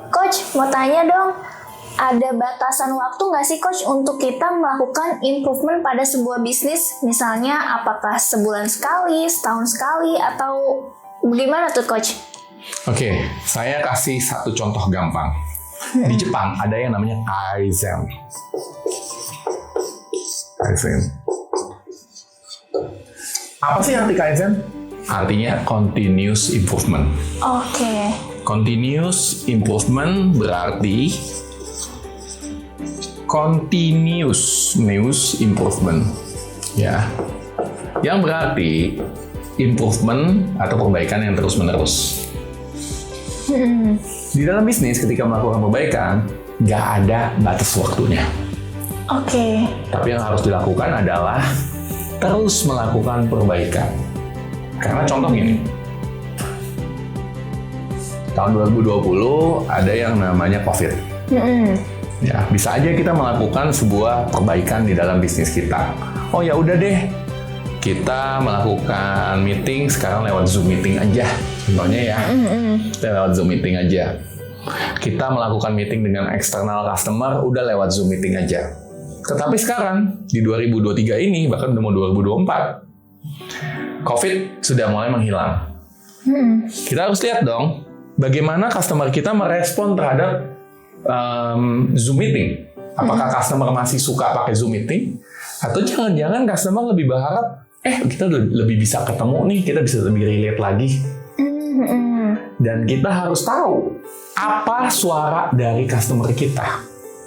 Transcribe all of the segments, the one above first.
Coach, mau tanya dong, ada batasan waktu nggak sih Coach untuk kita melakukan improvement pada sebuah bisnis? Misalnya apakah sebulan sekali, setahun sekali, atau bagaimana tuh Coach? Oke, saya kasih satu contoh gampang. Di Jepang ada yang namanya Kaizen. Kaizen. Apa sih arti Kaizen? Artinya continuous improvement. Oke. Continuous improvement berarti continuous improvement, ya. Yang berarti improvement atau perbaikan yang terus-menerus. Di dalam bisnis ketika melakukan perbaikan, nggak ada batas waktunya. Oke. Tapi yang harus dilakukan adalah terus melakukan perbaikan. Karena contoh gini, tahun 2020 ada yang namanya COVID. Ya, bisa aja kita melakukan sebuah perbaikan di dalam bisnis kita. Oh ya udah deh, kita melakukan meeting sekarang lewat Zoom meeting aja. Contohnya ya, kita lewat Zoom meeting aja. Kita melakukan meeting dengan eksternal customer, udah lewat Zoom meeting aja. Tetapi sekarang, di 2023 ini, bahkan udah mau 2024, COVID sudah mulai menghilang. Kita harus lihat dong, bagaimana customer kita merespon terhadap Zoom meeting. Apakah customer masih suka pakai Zoom meeting? Atau jangan-jangan customer lebih berharap, kita lebih bisa ketemu nih, kita bisa lebih relate lagi. Dan kita harus tahu, apa suara dari customer kita.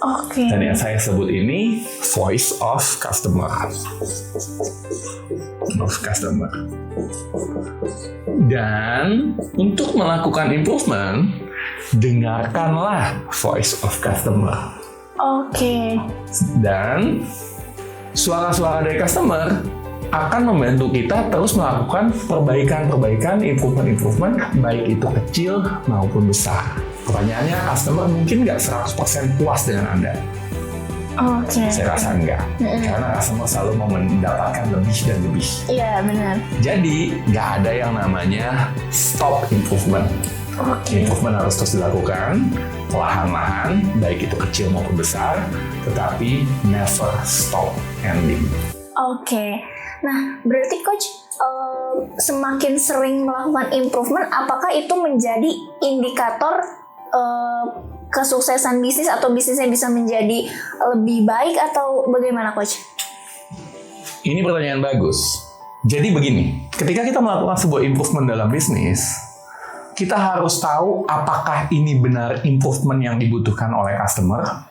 Oke. Dan yang saya sebut ini voice of customer. Dan untuk melakukan improvement, dengarkanlah voice of customer. Oke. Dan suara-suara dari customer akan membantu kita terus melakukan perbaikan, improvement, baik itu kecil maupun besar. Pertanyaannya, customer mungkin nggak 100% puas dengan Anda. Oke. Saya rasa enggak. Karena customer selalu mau mendapatkan lebih dan lebih. Iya, benar. Jadi, nggak ada yang namanya stop improvement. Improvement harus terus dilakukan, perlahan-lahan, baik itu kecil maupun besar, tetapi never stop ending. Oke. Nah, berarti Coach, semakin sering melakukan improvement, apakah itu menjadi indikator kesuksesan bisnis atau bisnisnya bisa menjadi lebih baik atau bagaimana Coach? Ini pertanyaan bagus. Jadi begini, ketika kita melakukan sebuah improvement dalam bisnis, kita harus tahu apakah ini benar improvement yang dibutuhkan oleh customer,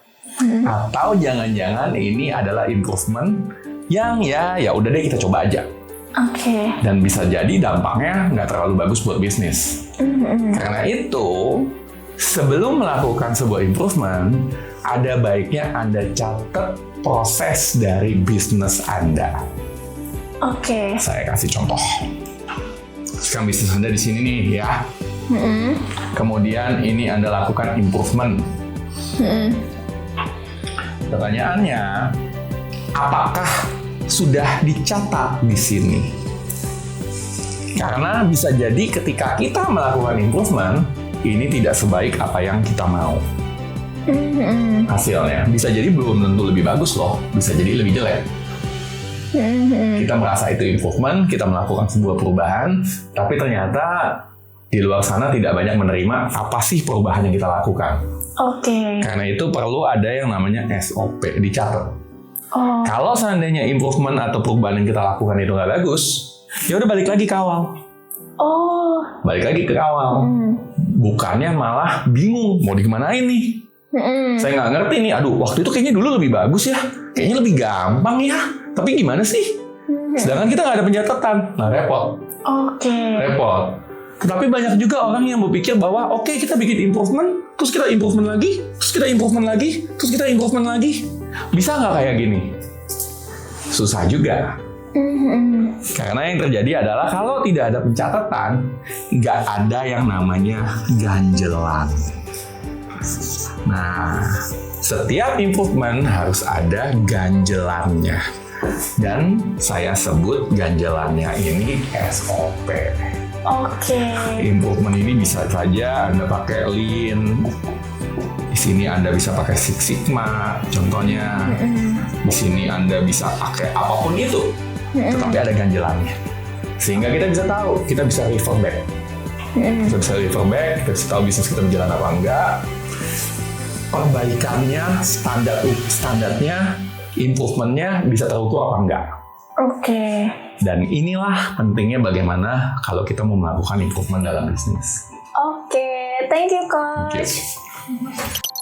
atau jangan-jangan ini adalah improvement yang ya udah deh kita coba aja. Oke. Dan bisa jadi dampaknya nggak terlalu bagus buat bisnis. Karena itu, sebelum melakukan sebuah improvement, ada baiknya Anda catat proses dari bisnis Anda. Oke. Saya kasih contoh. Sekarang bisnis Anda di sini nih ya. Kemudian ini Anda lakukan improvement. Pertanyaannya, apakah sudah dicatat di sini? Karena bisa jadi ketika kita melakukan improvement, ini tidak sebaik apa yang kita mau. Hasilnya bisa jadi belum tentu lebih bagus loh, bisa jadi lebih jelek. Kita merasa itu improvement, kita melakukan sebuah perubahan, tapi ternyata di luar sana tidak banyak menerima apa sih perubahan yang kita lakukan. Oke. Karena itu perlu ada yang namanya SOP, dicatat. Kalau seandainya improvement atau perubahan yang kita lakukan itu nggak bagus, ya udah balik lagi ke awal. Balik lagi ke awal. Bukannya malah bingung mau digimanain nih. Saya nggak ngerti nih. Aduh, waktu itu kayaknya dulu lebih bagus ya. Kayaknya lebih gampang ya. Tapi gimana sih? Sedangkan kita nggak ada pencatatan. Nah, repot. Repot. Tetapi banyak juga orang yang berpikir bahwa oke, kita bikin improvement, terus kita improvement lagi, terus kita improvement lagi, terus kita improvement lagi. Bisa nggak kayak gini? Susah juga. Karena yang terjadi adalah kalau tidak ada pencatatan, nggak ada yang namanya ganjelan. Nah, setiap improvement harus ada ganjelannya. Dan saya sebut ganjelannya ini SOP. Oke. Improvement ini bisa saja Anda pakai Lean, Di sini Anda bisa pakai Six Sigma, contohnya. Di sini Anda bisa pakai apapun itu, tetapi ada ganjelannya. Sehingga kita bisa tahu, kita bisa refer back. Kita bisa refer back, kita bisa tahu bisnis kita berjalan apa enggak. Perbaikannya, standarnya, improvementnya bisa terukur apa enggak. Oke. Dan inilah pentingnya bagaimana kalau kita mau melakukan improvement dalam bisnis. Oke, thank you Thank Coach. you.